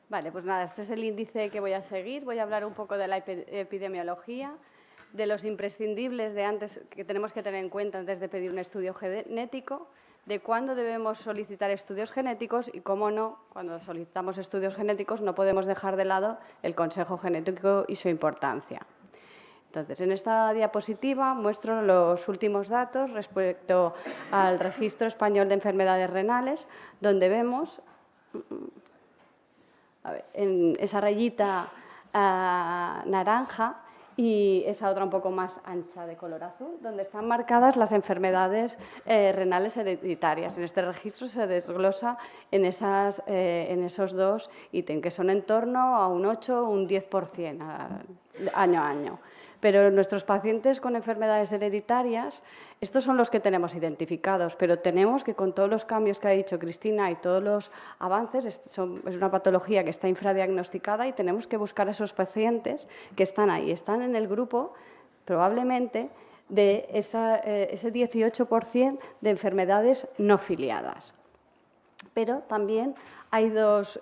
Vale, pues nada, este es el índice que voy a seguir. Voy a hablar un poco de la epidemiología, de los imprescindibles de antes que tenemos que tener en cuenta antes de pedir un estudio genético, de cuándo debemos solicitar estudios genéticos y, cómo no, cuando solicitamos estudios genéticos no podemos dejar de lado el consejo genético y su importancia. Entonces, en esta diapositiva muestro los últimos datos respecto al Registro Español de Enfermedades Renales, donde vemos en esa rayita naranja y esa otra un poco más ancha de color azul, donde están marcadas las enfermedades renales hereditarias. En este registro se desglosa en esos dos ítems, que son en torno a un 8 o un 10% año a año. Pero nuestros pacientes con enfermedades hereditarias, estos son los que tenemos identificados, pero tenemos que, con todos los cambios que ha dicho Cristina y todos los avances, es una patología que está infradiagnosticada y tenemos que buscar a esos pacientes que están ahí. Están en el grupo, probablemente, de ese 18% de enfermedades no filiadas. Pero también hay dos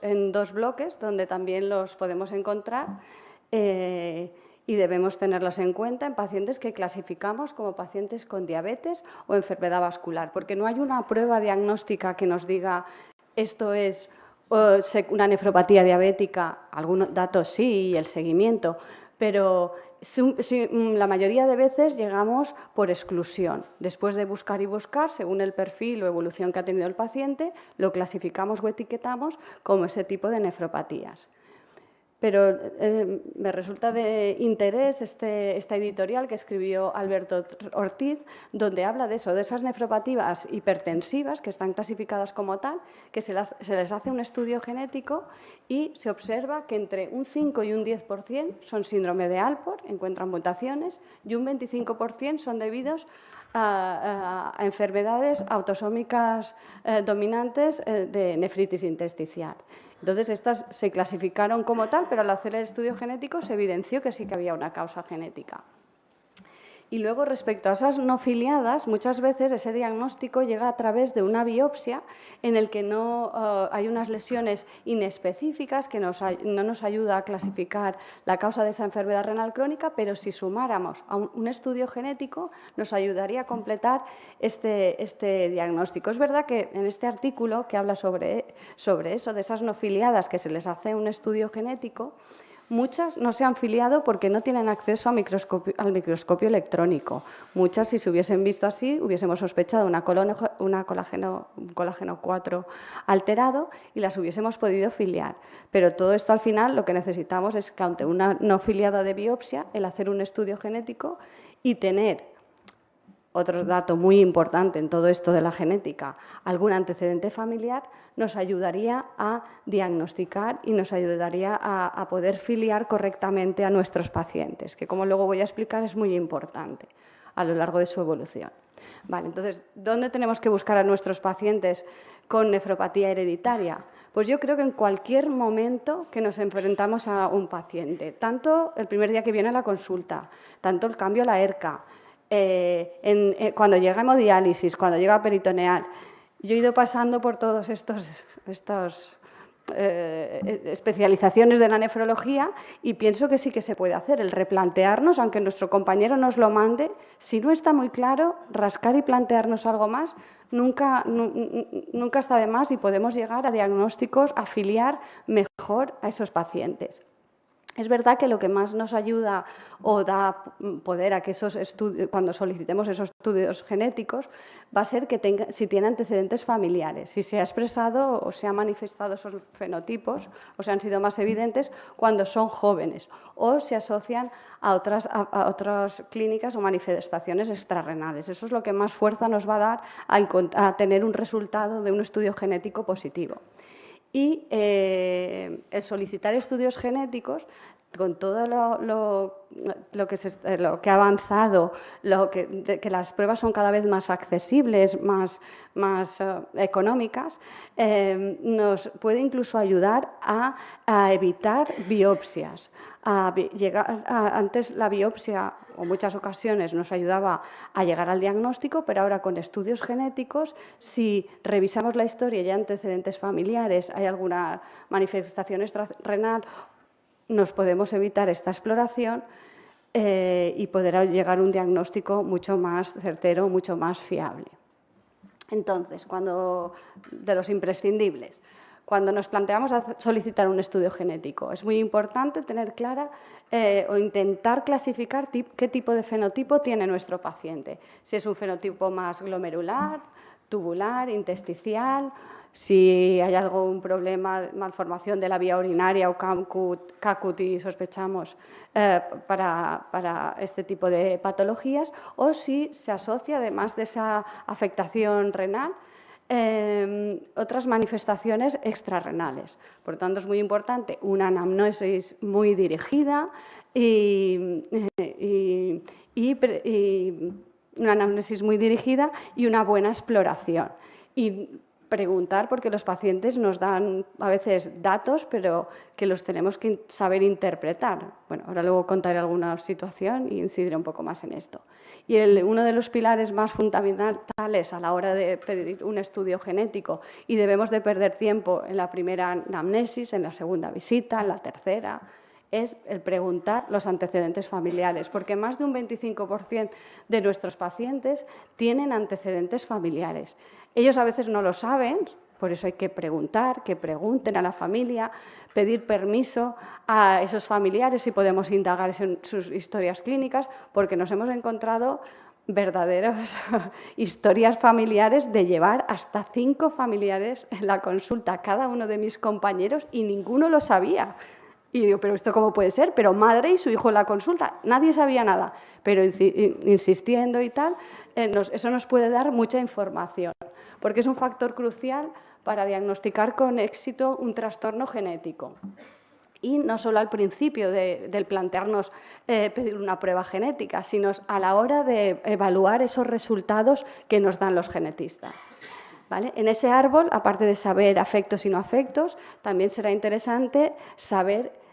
bloques donde también los podemos encontrar y debemos tenerlos en cuenta en pacientes que clasificamos como pacientes con diabetes o enfermedad vascular, porque no hay una prueba diagnóstica que nos diga esto es una nefropatía diabética, algunos datos sí y el seguimiento, pero la mayoría de veces llegamos por exclusión. Después de buscar y buscar, según el perfil o evolución que ha tenido el paciente, lo clasificamos o etiquetamos como ese tipo de nefropatías. Pero me resulta de interés esta editorial que escribió Alberto Ortiz, donde habla de eso, de esas nefropatías hipertensivas que están clasificadas como tal, que se les hace un estudio genético y se observa que entre un 5 y un 10% son síndrome de Alport, encuentran mutaciones, y un 25% son debidos a enfermedades autosómicas dominantes de nefritis intersticial. Entonces, estas se clasificaron como tal, pero al hacer el estudio genético se evidenció que sí que había una causa genética. Y luego, respecto a esas no filiadas, muchas veces ese diagnóstico llega a través de una biopsia en el que no hay unas lesiones inespecíficas que no nos ayuda a clasificar la causa de esa enfermedad renal crónica, pero si sumáramos a un estudio genético nos ayudaría a completar este diagnóstico. Es verdad que en este artículo que habla sobre eso, de esas no filiadas que se les hace un estudio genético, muchas no se han filiado porque no tienen acceso al microscopio electrónico. Muchas, si se hubiesen visto así, hubiésemos sospechado un colágeno 4 alterado y las hubiésemos podido filiar. Pero todo esto, al final, lo que necesitamos es que, ante una no filiada de biopsia, el hacer un estudio genético y tener, otro dato muy importante en todo esto de la genética, algún antecedente familiar, nos ayudaría a diagnosticar y nos ayudaría a poder filiar correctamente a nuestros pacientes, que, como luego voy a explicar, es muy importante a lo largo de su evolución. Vale, entonces, ¿dónde tenemos que buscar a nuestros pacientes con nefropatía hereditaria? Pues yo creo que en cualquier momento que nos enfrentamos a un paciente, tanto el primer día que viene a la consulta, tanto el cambio a la ERCA, cuando llega hemodiálisis, cuando llega peritoneal. Yo he ido pasando por todas estas especializaciones de la nefrología y pienso que sí que se puede hacer, el replantearnos, aunque nuestro compañero nos lo mande, si no está muy claro, rascar y plantearnos algo más, nunca está de más y podemos llegar a diagnósticos, a filiar mejor a esos pacientes. Es verdad que lo que más nos ayuda o da poder a que esos estudios, cuando solicitemos esos estudios genéticos, va a ser que si tiene antecedentes familiares, si se ha expresado o se han manifestado esos fenotipos o se han sido más evidentes cuando son jóvenes o se asocian a otras clínicas o manifestaciones extrarrenales. Eso es lo que más fuerza nos va a dar a tener un resultado de un estudio genético positivo. Y el solicitar estudios genéticos con todo lo que ha avanzado, que las pruebas son cada vez más accesibles, más económicas, nos puede incluso ayudar a evitar biopsias. Antes la biopsia, o muchas ocasiones, nos ayudaba a llegar al diagnóstico, pero ahora con estudios genéticos, si revisamos la historia y hay antecedentes familiares, hay alguna manifestación extrarrenal, nos podemos evitar esta exploración y poder llegar a un diagnóstico mucho más certero, mucho más fiable. Entonces, de los imprescindibles, cuando nos planteamos solicitar un estudio genético, es muy importante tener clara o intentar clasificar qué tipo de fenotipo tiene nuestro paciente. Si es un fenotipo más glomerular, tubular, intersticial, si hay algún problema, malformación de la vía urinaria o CACUT y sospechamos para este tipo de patologías, o si se asocia, además de esa afectación renal, otras manifestaciones extrarrenales. Por lo tanto, es muy importante una anamnesis muy dirigida y una buena exploración. Y preguntar, porque los pacientes nos dan a veces datos, pero que los tenemos que saber interpretar. Bueno, ahora luego contaré alguna situación y incidiré un poco más en esto. Y uno de los pilares más fundamentales a la hora de pedir un estudio genético, y debemos de perder tiempo en la primera anamnesis, en la segunda visita, en la tercera, es el preguntar los antecedentes familiares, porque más de un 25% de nuestros pacientes tienen antecedentes familiares. Ellos a veces no lo saben, por eso hay que preguntar, que pregunten a la familia, pedir permiso a esos familiares si podemos indagar en sus historias clínicas, porque nos hemos encontrado verdaderas historias familiares de llevar hasta 5 familiares en la consulta, cada uno de mis compañeros, y ninguno lo sabía. Y digo, ¿pero esto cómo puede ser? Pero madre y su hijo en la consulta, nadie sabía nada. Pero insistiendo y tal, eso nos puede dar mucha información, porque es un factor crucial para diagnosticar con éxito un trastorno genético. Y no solo al principio del plantearnos pedir una prueba genética, sino a la hora de evaluar esos resultados que nos dan los genetistas. ¿Vale? En ese árbol, aparte de saber afectos y no afectos, también será interesante saber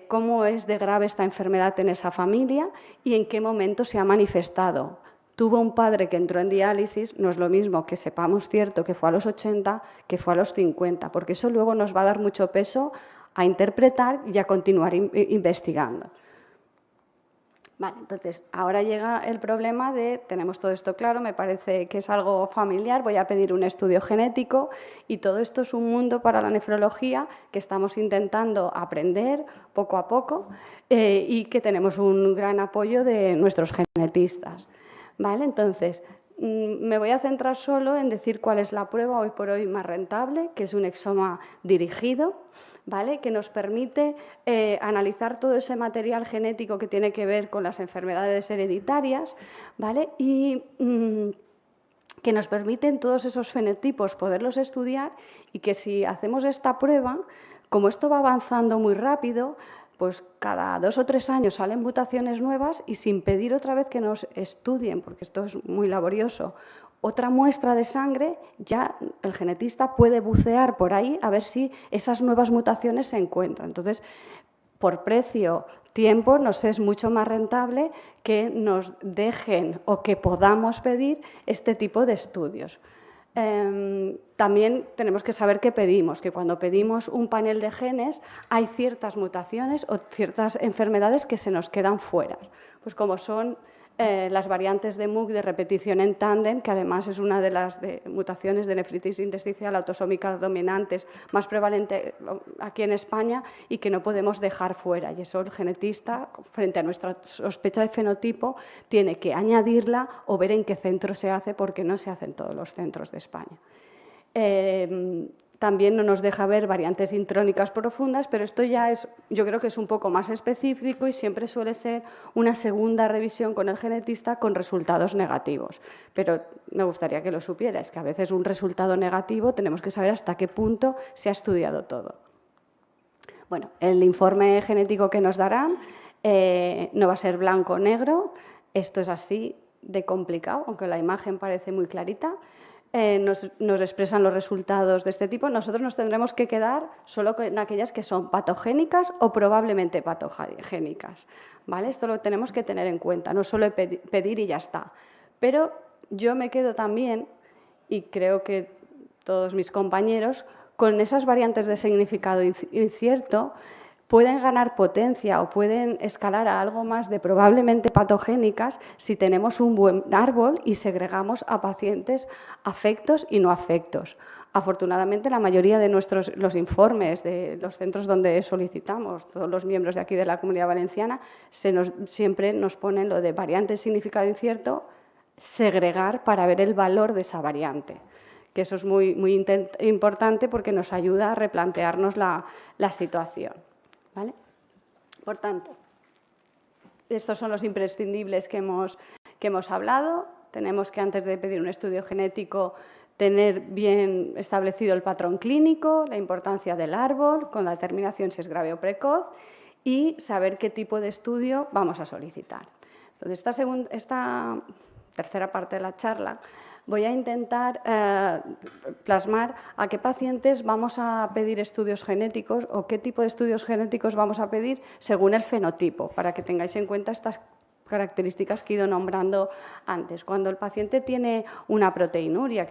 cómo es de grave esta enfermedad en esa familia y en qué momento se ha manifestado. Tuvo un padre que entró en diálisis, no es lo mismo que sepamos cierto que fue a los 80 que fue a los 50, porque eso luego nos va a dar mucho peso a interpretar y a continuar investigando. Vale, entonces, ahora llega el problema de, tenemos todo esto claro, me parece que es algo familiar, voy a pedir un estudio genético y todo esto es un mundo para la nefrología que estamos intentando aprender poco a poco y que tenemos un gran apoyo de nuestros genetistas. Vale, entonces, me voy a centrar solo en decir cuál es la prueba hoy por hoy más rentable, que es un exoma dirigido, ¿vale? Que nos permite analizar todo ese material genético que tiene que ver con las enfermedades hereditarias, ¿vale? Y que nos permiten todos esos fenotipos poderlos estudiar y que si hacemos esta prueba, como esto va avanzando muy rápido, pues cada 2 o 3 años salen mutaciones nuevas y sin pedir otra vez que nos estudien, porque esto es muy laborioso, otra muestra de sangre, ya el genetista puede bucear por ahí a ver si esas nuevas mutaciones se encuentran. Entonces, por precio, tiempo, nos es mucho más rentable que nos dejen o que podamos pedir este tipo de estudios. También tenemos que saber qué pedimos, que cuando pedimos un panel de genes hay ciertas mutaciones o ciertas enfermedades que se nos quedan fuera, pues como son las variantes de MUC de repetición en tándem, que además es una de las mutaciones de nefritis intersticial autosómica dominantes más prevalente aquí en España y que no podemos dejar fuera. Y eso el genetista, frente a nuestra sospecha de fenotipo, tiene que añadirla o ver en qué centro se hace, porque no se hace en todos los centros de España. También no nos deja ver variantes intrónicas profundas, pero esto ya es, yo creo que es un poco más específico y siempre suele ser una segunda revisión con el genetista con resultados negativos. Pero me gustaría que lo supierais, que a veces un resultado negativo tenemos que saber hasta qué punto se ha estudiado todo. Bueno, el informe genético que nos darán no va a ser blanco o negro, esto es así de complicado, aunque la imagen parece muy clarita. Nos expresan los resultados de este tipo. Nosotros nos tendremos que quedar solo con aquellas que son patogénicas o probablemente patogénicas, ¿vale? Esto lo tenemos que tener en cuenta, no solo pedir y ya está. Pero yo me quedo también, y creo que todos mis compañeros, con esas variantes de significado incierto, pueden ganar potencia o pueden escalar a algo más de probablemente patogénicas si tenemos un buen árbol y segregamos a pacientes afectos y no afectos. Afortunadamente, la mayoría de los informes de los centros donde solicitamos, todos los miembros de aquí de la Comunidad Valenciana, siempre nos ponen lo de variante de significado incierto, segregar para ver el valor de esa variante, que eso es muy importante porque nos ayuda a replantearnos la situación, ¿vale? Por tanto, estos son los imprescindibles que hemos hablado. Tenemos que, antes de pedir un estudio genético, tener bien establecido el patrón clínico, la importancia del árbol, con la determinación si es grave o precoz, y saber qué tipo de estudio vamos a solicitar. Entonces, esta tercera parte de la charla voy a intentar plasmar a qué pacientes vamos a pedir estudios genéticos o qué tipo de estudios genéticos vamos a pedir según el fenotipo, para que tengáis en cuenta estas características que he ido nombrando antes. Cuando el paciente tiene una proteinuria,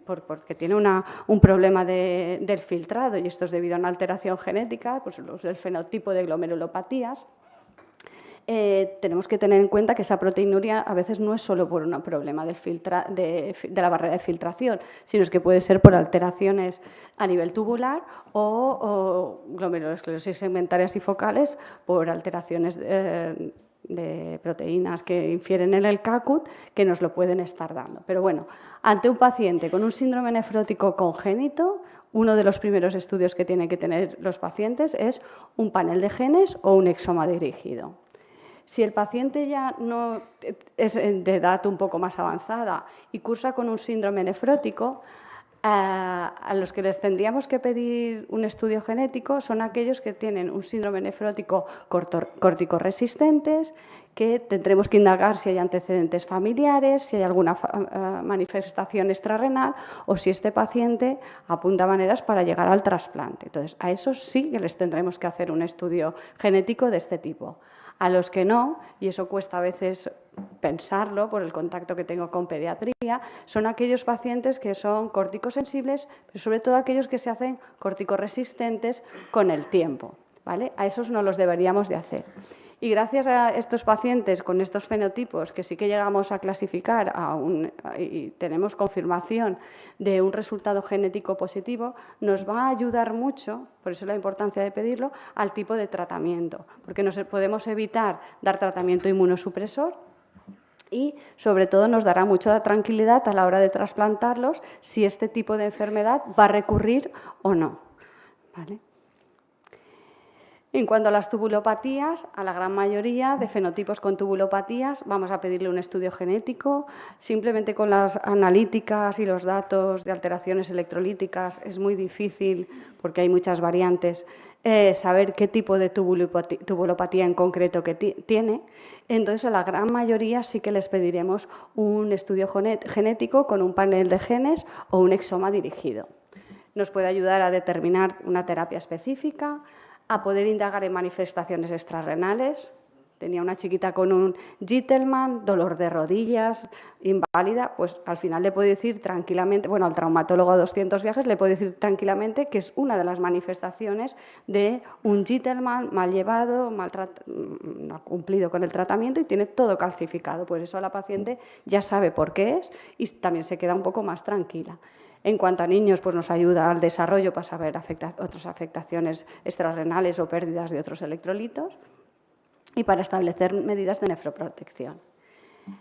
porque tiene un problema del filtrado, y esto es debido a una alteración genética, pues el fenotipo de glomerulopatías, tenemos que tener en cuenta que esa proteinuria a veces no es solo por un problema de la barrera de filtración, sino que puede ser por alteraciones a nivel tubular o glomerulosclerosis segmentarias y focales por alteraciones de proteínas que infieren en el CACUT que nos lo pueden estar dando. Pero bueno, ante un paciente con un síndrome nefrótico congénito, uno de los primeros estudios que tienen que tener los pacientes es un panel de genes o un exoma dirigido. Si el paciente ya no es de edad un poco más avanzada y cursa con un síndrome nefrótico, a los que les tendríamos que pedir un estudio genético son aquellos que tienen un síndrome nefrótico corticoresistentes, que tendremos que indagar si hay antecedentes familiares, si hay alguna manifestación extrarrenal o si este paciente apunta maneras para llegar al trasplante. Entonces, a esos sí que les tendremos que hacer un estudio genético de este tipo. A los que no, y eso cuesta a veces pensarlo por el contacto que tengo con pediatría, son aquellos pacientes que son corticosensibles, pero sobre todo aquellos que se hacen corticoresistentes con el tiempo, ¿vale? A esos no los deberíamos de hacer. Y gracias a estos pacientes con estos fenotipos, que sí que llegamos a clasificar y tenemos confirmación de un resultado genético positivo, nos va a ayudar mucho, por eso la importancia de pedirlo, al tipo de tratamiento, porque podemos evitar dar tratamiento inmunosupresor y, sobre todo, nos dará mucha tranquilidad a la hora de trasplantarlos si este tipo de enfermedad va a recurrir o no, ¿vale? En cuanto a las tubulopatías, a la gran mayoría de fenotipos con tubulopatías vamos a pedirle un estudio genético. Simplemente con las analíticas y los datos de alteraciones electrolíticas es muy difícil, porque hay muchas variantes, saber qué tipo de tubulopatía en concreto que tiene. Entonces, a la gran mayoría sí que les pediremos un estudio genético con un panel de genes o un exoma dirigido. Nos puede ayudar a determinar una terapia específica, a poder indagar en manifestaciones extrarrenales. Tenía una chiquita con un Gitelman, dolor de rodillas, inválida, pues al final le puede decir tranquilamente, bueno, al traumatólogo a 200 viajes le puede decir tranquilamente que es una de las manifestaciones de un Gitelman mal llevado, no ha cumplido con el tratamiento y tiene todo calcificado. Pues eso la paciente ya sabe por qué es y también se queda un poco más tranquila. En cuanto a niños, pues nos ayuda al desarrollo para saber otras afectaciones extrarrenales o pérdidas de otros electrolitos y para establecer medidas de nefroprotección.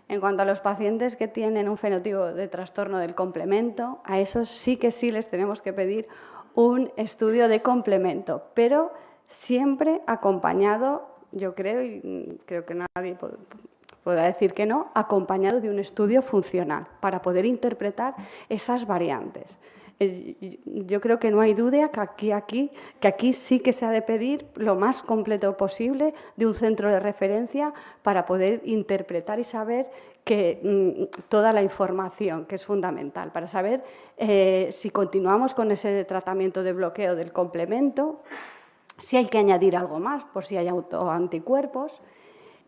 En cuanto a los pacientes que tienen un fenotipo de trastorno del complemento, a esos sí que sí les tenemos que pedir un estudio de complemento, pero siempre acompañado, yo creo, y creo que nadie podrá decir que no, acompañado de un estudio funcional para poder interpretar esas variantes. Yo creo que no hay duda que aquí sí que se ha de pedir lo más completo posible de un centro de referencia para poder interpretar y saber toda la información, que es fundamental, para saber si continuamos con ese tratamiento de bloqueo del complemento, si hay que añadir algo más, por si hay autoanticuerpos,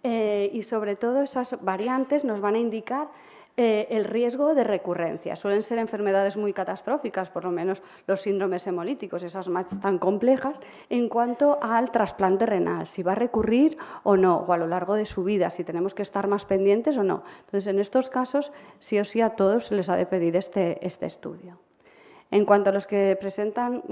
y sobre todo esas variantes nos van a indicar el riesgo de recurrencia. Suelen ser enfermedades muy catastróficas, por lo menos los síndromes hemolíticos, esas más tan complejas, en cuanto al trasplante renal, si va a recurrir o no, o a lo largo de su vida, si tenemos que estar más pendientes o no. Entonces, en estos casos, sí o sí a todos se les ha de pedir este estudio. En cuanto a los que presentan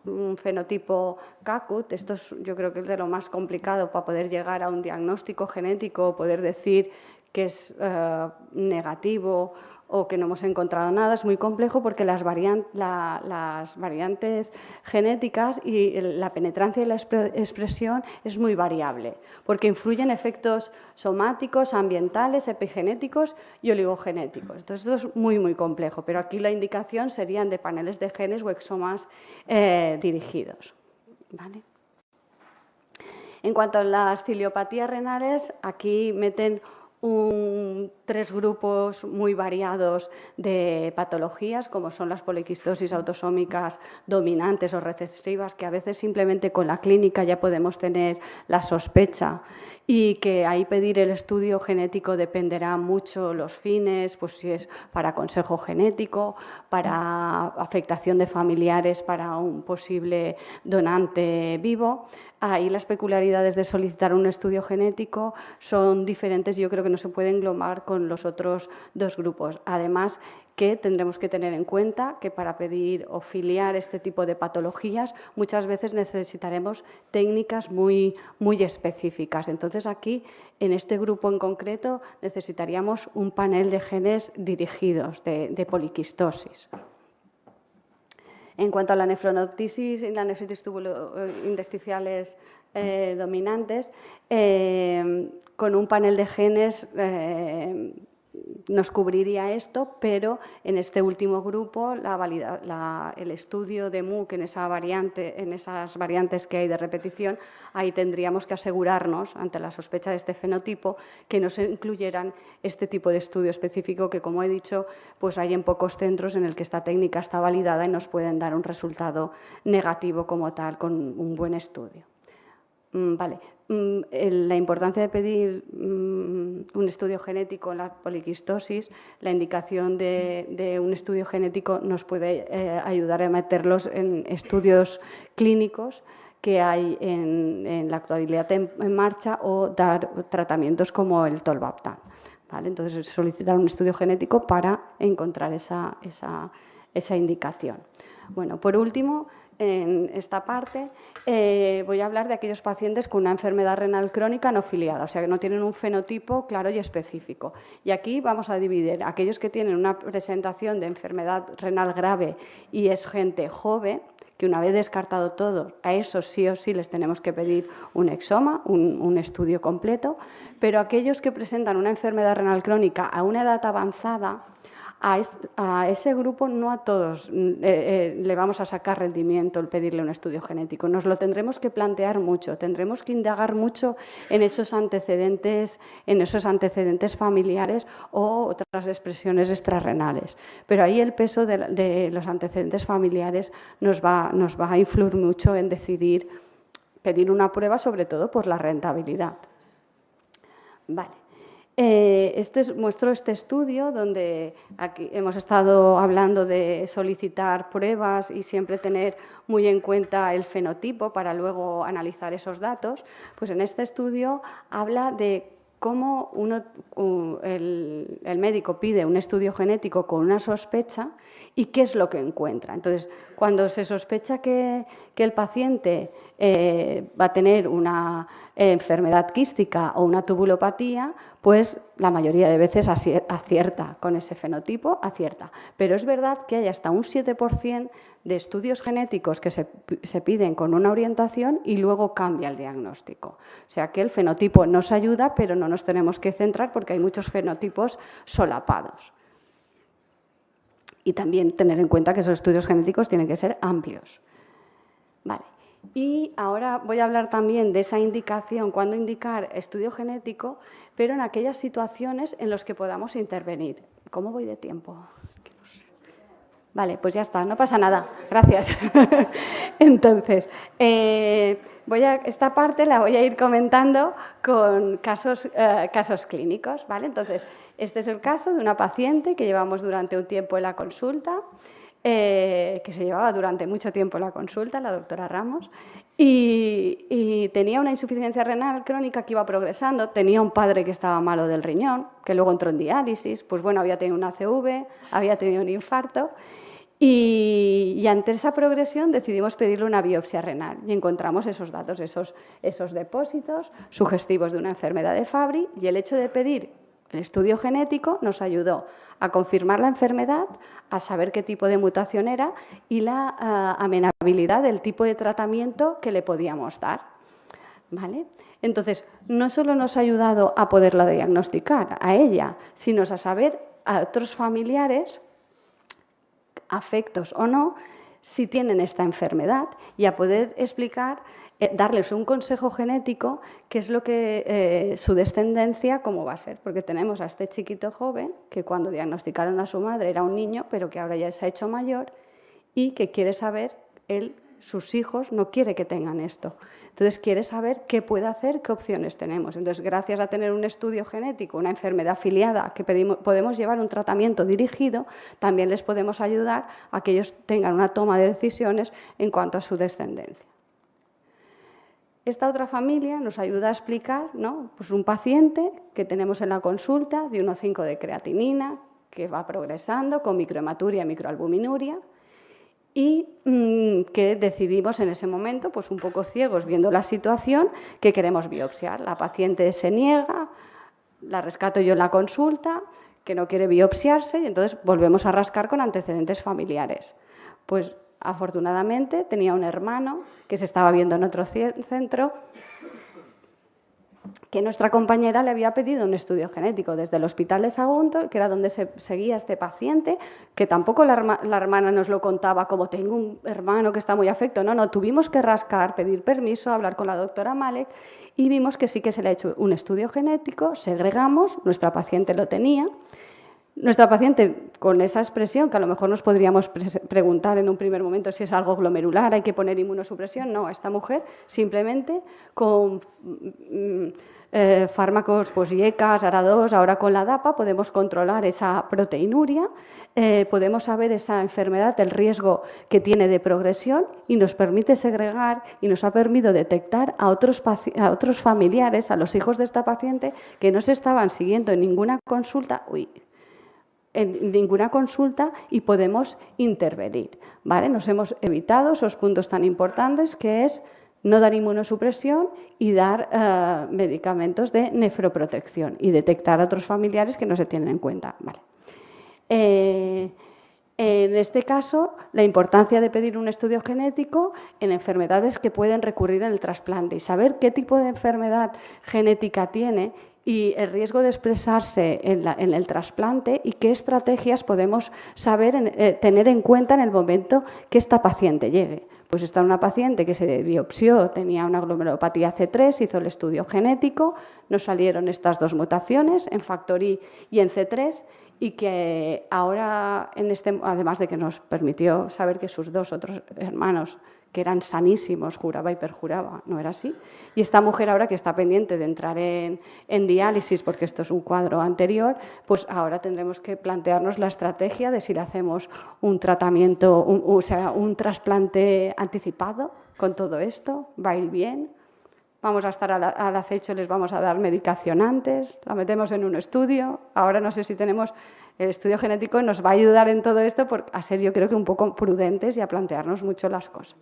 un fenotipo CACUT, esto yo creo que es de lo más complicado para poder llegar a un diagnóstico genético, poder decir que es negativo o que no hemos encontrado nada, es muy complejo porque las variantes genéticas y la penetrancia y la expresión es muy variable, porque influyen efectos somáticos, ambientales, epigenéticos y oligogenéticos. Entonces, esto es muy, muy complejo, pero aquí la indicación serían de paneles de genes o exomas dirigidos. ¿Vale? En cuanto a las ciliopatías renales, aquí meten 3 grupos muy variados de patologías, como son las poliquistosis autosómicas dominantes o recesivas, que a veces simplemente con la clínica ya podemos tener la sospecha y que ahí pedir el estudio genético dependerá mucho los fines, pues si es para consejo genético, para afectación de familiares, para un posible donante vivo. Ahí las peculiaridades de solicitar un estudio genético son diferentes y yo creo que no se puede englobar con los otros 2 grupos. Además, que tendremos que tener en cuenta que para pedir o filiar este tipo de patologías muchas veces necesitaremos técnicas muy, muy específicas. Entonces, aquí, en este grupo en concreto, necesitaríamos un panel de genes dirigidos de poliquistosis. En cuanto a la nefronoptisis y la nefritis tubulointersticiales dominantes, con un panel de genes nos cubriría esto, pero en este último grupo el estudio de MUC en esas variantes que hay de repetición, ahí tendríamos que asegurarnos, ante la sospecha de este fenotipo, que no se incluyeran este tipo de estudio específico que, como he dicho, pues hay en pocos centros en el que esta técnica está validada y nos pueden dar un resultado negativo como tal con un buen estudio. Vale. La importancia de pedir un estudio genético en la poliquistosis, la indicación de un estudio genético nos puede ayudar a meterlos en estudios clínicos que hay en la actualidad en marcha o dar tratamientos como el tolvaptan. ¿Vale? Entonces, solicitar un estudio genético para encontrar esa indicación. Bueno, por último, en esta parte voy a hablar de aquellos pacientes con una enfermedad renal crónica no filiada, o sea, que no tienen un fenotipo claro y específico. Y aquí vamos a dividir aquellos que tienen una presentación de enfermedad renal grave y es gente joven, que una vez descartado todo, a esos sí o sí les tenemos que pedir un exoma, un estudio completo, pero aquellos que presentan una enfermedad renal crónica a una edad avanzada, a ese grupo no a todos le vamos a sacar rendimiento el pedirle un estudio genético. Nos lo tendremos que plantear mucho, tendremos que indagar mucho en esos antecedentes familiares o otras expresiones extrarrenales. Pero ahí el peso de los antecedentes familiares nos va a influir mucho en decidir pedir una prueba, sobre todo por la rentabilidad. Vale. Muestro este estudio donde aquí hemos estado hablando de solicitar pruebas y siempre tener muy en cuenta el fenotipo para luego analizar esos datos. Pues en este estudio habla de cómo el médico pide un estudio genético con una sospecha y qué es lo que encuentra. Entonces, cuando se sospecha que el paciente va a tener una enfermedad quística o una tubulopatía, pues la mayoría de veces acierta con ese fenotipo, acierta. Pero es verdad que hay hasta un 7% de estudios genéticos que se piden con una orientación y luego cambia el diagnóstico. O sea que el fenotipo nos ayuda, pero no nos tenemos que centrar porque hay muchos fenotipos solapados. Y también tener en cuenta que esos estudios genéticos tienen que ser amplios. Vale. Y ahora voy a hablar también de esa indicación, cuándo indicar estudio genético, pero en aquellas situaciones en las que podamos intervenir. ¿Cómo voy de tiempo? Es que no sé. Vale, pues ya está, no pasa nada. Gracias. Entonces, esta parte la voy a ir comentando con casos clínicos, ¿vale? Entonces, este es el caso de una paciente que llevamos durante un tiempo en la consulta, que se llevaba durante mucho tiempo en la consulta, la doctora Ramos, y tenía una insuficiencia renal crónica que iba progresando, tenía un padre que estaba malo del riñón, que luego entró en diálisis, pues bueno, había tenido una ACV, había tenido un infarto, y ante esa progresión decidimos pedirle una biopsia renal y encontramos esos datos, esos depósitos sugestivos de una enfermedad de Fabry, y el hecho de pedir el estudio genético nos ayudó a confirmar la enfermedad, a saber qué tipo de mutación era y la amenabilidad del tipo de tratamiento que le podíamos dar. ¿Vale? Entonces, no solo nos ha ayudado a poderla diagnosticar a ella, sino a saber a otros familiares, afectos o no, si tienen esta enfermedad y a poder explicar, darles un consejo genético, qué es lo que su descendencia, cómo va a ser. Porque tenemos a este chiquito joven que cuando diagnosticaron a su madre era un niño, pero que ahora ya se ha hecho mayor y que quiere saber, sus hijos no quiere que tengan esto. Entonces quiere saber qué puede hacer, qué opciones tenemos. Entonces, gracias a tener un estudio genético, una enfermedad afiliada, que podemos llevar un tratamiento dirigido, también les podemos ayudar a que ellos tengan una toma de decisiones en cuanto a su descendencia. Esta otra familia nos ayuda a explicar, ¿no? Pues un paciente que tenemos en la consulta de 1,5 de creatinina, que va progresando con microhematuria y microalbuminuria, y que decidimos en ese momento, pues un poco ciegos, viendo la situación, que queremos biopsiar. La paciente se niega, la rescato yo en la consulta, que no quiere biopsiarse, y entonces volvemos a rascar con antecedentes familiares. Pues afortunadamente tenía un hermano que se estaba viendo en otro centro, que nuestra compañera le había pedido un estudio genético desde el Hospital de Sagunto, que era donde se seguía este paciente, que tampoco la hermana nos lo contaba como tengo un hermano que está muy afecto. No, tuvimos que rascar, pedir permiso, hablar con la doctora Malek y vimos que sí que se le ha hecho un estudio genético, segregamos, nuestra paciente lo tenía. Nuestra paciente, con esa expresión, que a lo mejor nos podríamos preguntar en un primer momento si es algo glomerular, hay que poner inmunosupresión, no, esta mujer simplemente con fármacos, pues IECAS, ARA2, ahora con la DAPA, podemos controlar esa proteinuria, podemos saber esa enfermedad, el riesgo que tiene de progresión y nos permite segregar y nos ha permitido detectar a otros familiares, a los hijos de esta paciente que no se estaban siguiendo en ninguna consulta, y podemos intervenir, ¿vale? Nos hemos evitado esos puntos tan importantes que es no dar inmunosupresión y dar medicamentos de nefroprotección y detectar a otros familiares que no se tienen en cuenta, ¿vale? En este caso, la importancia de pedir un estudio genético en enfermedades que pueden recurrir al trasplante y saber qué tipo de enfermedad genética tiene y el riesgo de expresarse en el trasplante y qué estrategias podemos tener en cuenta en el momento que esta paciente llegue. Pues está una paciente que se biopsió, tenía una glomerulopatía C3, hizo el estudio genético, nos salieron estas dos mutaciones en factor I y en C3 y que ahora, además de que nos permitió saber que sus dos otros hermanos, que eran sanísimos, juraba y perjuraba, no era así. Y esta mujer ahora que está pendiente de entrar en diálisis, porque esto es un cuadro anterior, pues ahora tendremos que plantearnos la estrategia de si le hacemos un tratamiento, un trasplante anticipado con todo esto, va a ir bien. Vamos a estar al acecho, les vamos a dar medicación antes, la metemos en un estudio. Ahora no sé si tenemos el estudio genético, nos va a ayudar en todo esto a ser, yo creo que un poco prudentes y a plantearnos mucho las cosas.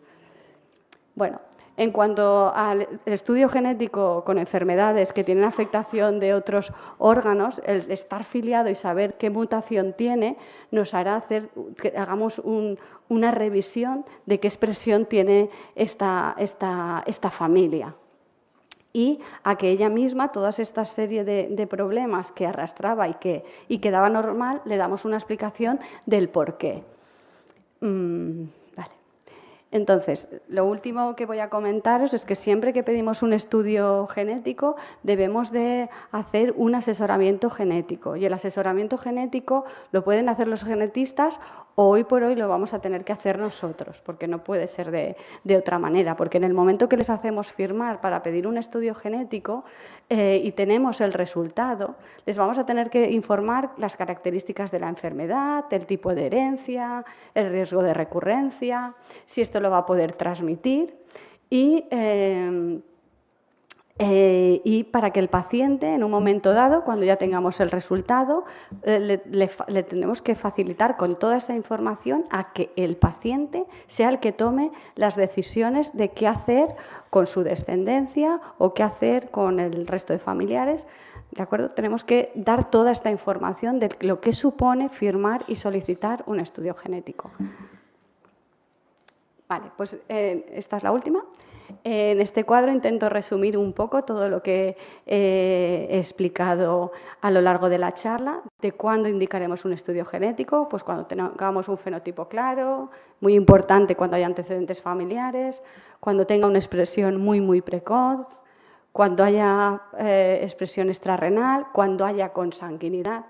Bueno, en cuanto al estudio genético con enfermedades que tienen afectación de otros órganos, el estar filiado y saber qué mutación tiene nos hará que hagamos una revisión de qué expresión tiene esta familia. y a que ella misma, toda esta serie de problemas que arrastraba y que daba normal, le damos una explicación del por qué. Vale. Entonces, lo último que voy a comentaros es que siempre que pedimos un estudio genético debemos de hacer un asesoramiento genético, y el asesoramiento genético lo pueden hacer los genetistas o hoy por hoy lo vamos a tener que hacer nosotros, porque no puede ser de otra manera, porque en el momento que les hacemos firmar para pedir un estudio genético y tenemos el resultado, les vamos a tener que informar las características de la enfermedad, el tipo de herencia, el riesgo de recurrencia, si esto lo va a poder transmitir y para que el paciente, en un momento dado, cuando ya tengamos el resultado, le tenemos que facilitar con toda esta información a que el paciente sea el que tome las decisiones de qué hacer con su descendencia o qué hacer con el resto de familiares. ¿De acuerdo? Tenemos que dar toda esta información de lo que supone firmar y solicitar un estudio genético. Vale, pues esta es la última. En este cuadro intento resumir un poco todo lo que he explicado a lo largo de la charla, de cuándo indicaremos un estudio genético, pues cuando tengamos un fenotipo claro, muy importante cuando haya antecedentes familiares, cuando tenga una expresión muy precoz, cuando haya expresión extrarrenal, cuando haya consanguinidad,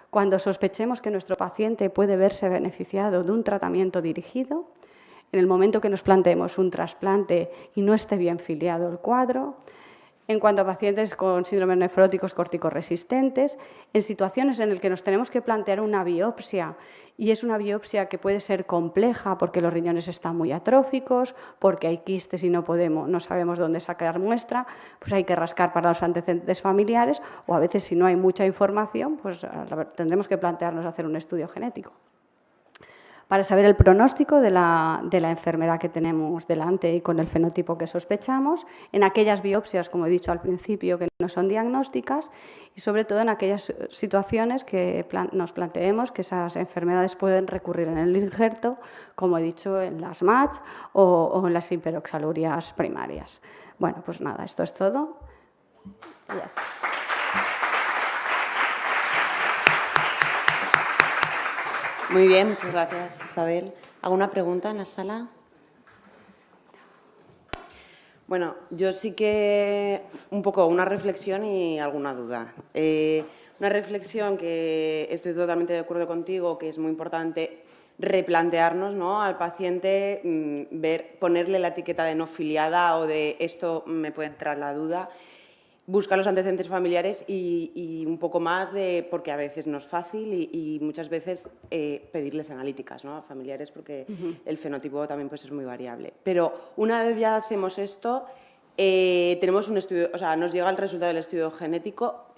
cuando sospechemos que nuestro paciente puede verse beneficiado de un tratamiento dirigido, en el momento que nos planteemos un trasplante y no esté bien filiado el cuadro, en cuanto a pacientes con síndromes nefróticos corticoresistentes, en situaciones en las que nos tenemos que plantear una biopsia, y es una biopsia que puede ser compleja porque los riñones están muy atróficos, porque hay quistes y no sabemos dónde sacar muestra, pues hay que rascar para los antecedentes familiares, o a veces si no hay mucha información, pues tendremos que plantearnos hacer un estudio genético para saber el pronóstico de la enfermedad que tenemos delante y con el fenotipo que sospechamos, en aquellas biopsias, como he dicho al principio, que no son diagnósticas, y sobre todo en aquellas situaciones que nos planteemos que esas enfermedades pueden recurrir en el injerto, como he dicho, en las MASH o en las hiperoxalurias primarias. Bueno, pues nada, esto es todo. Y ya está. Muy bien, muchas gracias, Isabel. ¿Alguna pregunta en la sala? Bueno, yo sí que un poco una reflexión y alguna duda. Una reflexión que estoy totalmente de acuerdo contigo, que es muy importante replantearnos, ¿no?, al paciente, ponerle la etiqueta de no filiada o de esto me puede entrar la duda. Buscar los antecedentes familiares y un poco más porque a veces no es fácil y muchas veces pedirles analíticas, ¿no?, a familiares, porque el fenotipo también puede ser muy variable. Pero una vez ya hacemos esto, tenemos un estudio, o sea, nos llega el resultado del estudio genético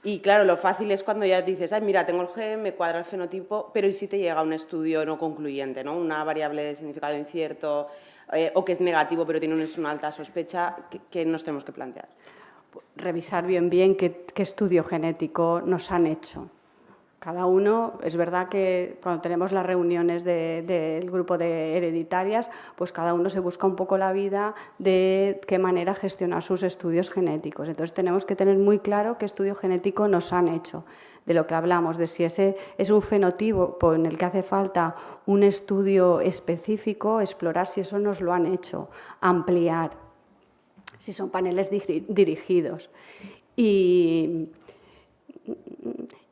y claro, lo fácil es cuando ya dices, ay, mira, tengo el gen, me cuadra el fenotipo, pero ¿y si te llega un estudio no concluyente, ¿no?, una variable de significado incierto o que es negativo pero tiene una alta sospecha? ¿Qué nos tenemos que plantear? Revisar bien qué estudio genético nos han hecho. Cada uno, es verdad que cuando tenemos las reuniones del grupo de hereditarias, pues cada uno se busca un poco la vida de qué manera gestionar sus estudios genéticos. Entonces tenemos que tener muy claro qué estudio genético nos han hecho. De lo que hablamos, de si ese es un fenotipo en el que hace falta un estudio específico, explorar si eso nos lo han hecho, ampliar, si son paneles dirigidos. Y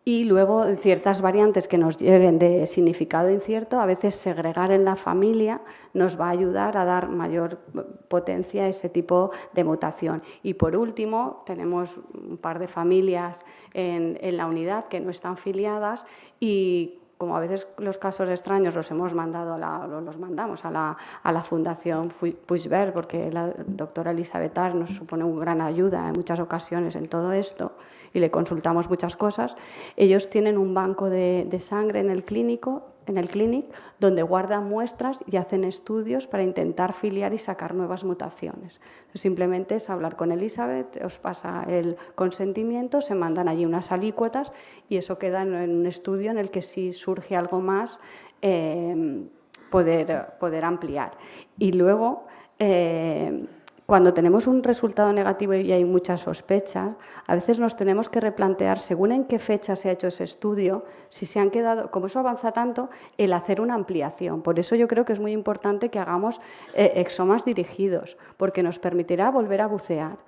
luego ciertas variantes que nos lleguen de significado incierto, a veces segregar en la familia nos va a ayudar a dar mayor potencia a ese tipo de mutación. Y por último, tenemos un par de familias en la unidad que no están filiadas y como a veces los casos extraños los mandamos a la Fundación Puigvert, porque la doctora Elisabeth Ars nos supone una gran ayuda en muchas ocasiones en todo esto y le consultamos muchas cosas. Ellos tienen un banco de sangre en el clinic, donde guardan muestras y hacen estudios para intentar filiar y sacar nuevas mutaciones. Simplemente es hablar con Elisabeth, os pasa el consentimiento, se mandan allí unas alícuotas y eso queda en un estudio en el que si surge algo más poder ampliar. Y luego cuando tenemos un resultado negativo y hay muchas sospechas, a veces nos tenemos que replantear, según en qué fecha se ha hecho ese estudio, si se han quedado, como eso avanza tanto, el hacer una ampliación. Por eso yo creo que es muy importante que hagamos exomas dirigidos, porque nos permitirá volver a bucear.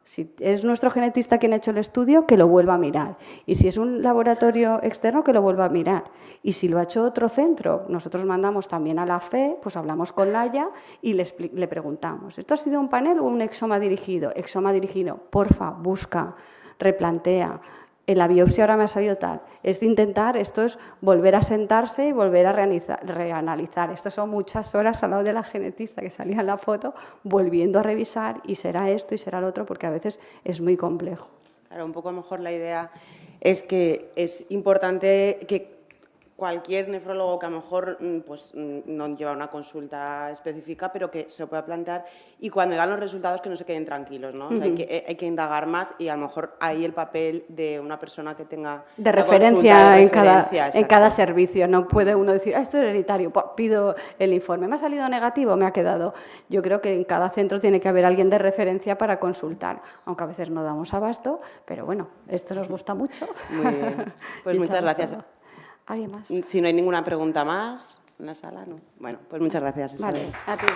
Si es nuestro genetista quien ha hecho el estudio, que lo vuelva a mirar. Y si es un laboratorio externo, que lo vuelva a mirar. Y si lo ha hecho otro centro, nosotros mandamos también a la FE, pues hablamos con Laia y le preguntamos, ¿esto ha sido un panel o un exoma dirigido? Exoma dirigido, porfa, busca, replantea. En la biopsia ahora me ha salido tal. Es intentar, esto es volver a sentarse y volver a reanalizar. Esto son muchas horas al lado de la genetista que salía en la foto, volviendo a revisar y será esto y será lo otro, porque a veces es muy complejo. Claro, un poco mejor la idea es que es importante que cualquier nefrólogo que a lo mejor pues, no lleva una consulta específica, pero que se lo pueda plantear y cuando llegan los resultados que no se queden tranquilos, ¿no? O sea, hay que indagar más y a lo mejor ahí el papel de una persona que tenga de referencia, en cada servicio. servicio. No puede uno decir, esto es hereditario, pido el informe, me ha salido negativo, me ha quedado. Yo creo que en cada centro tiene que haber alguien de referencia para consultar, aunque a veces no damos abasto, pero bueno, esto nos gusta mucho. Muy bien, pues muchas gracias. ¿Alguien más? Si no hay ninguna pregunta más en la sala, ¿no? Bueno, pues muchas gracias, Isabel. Vale, a ti.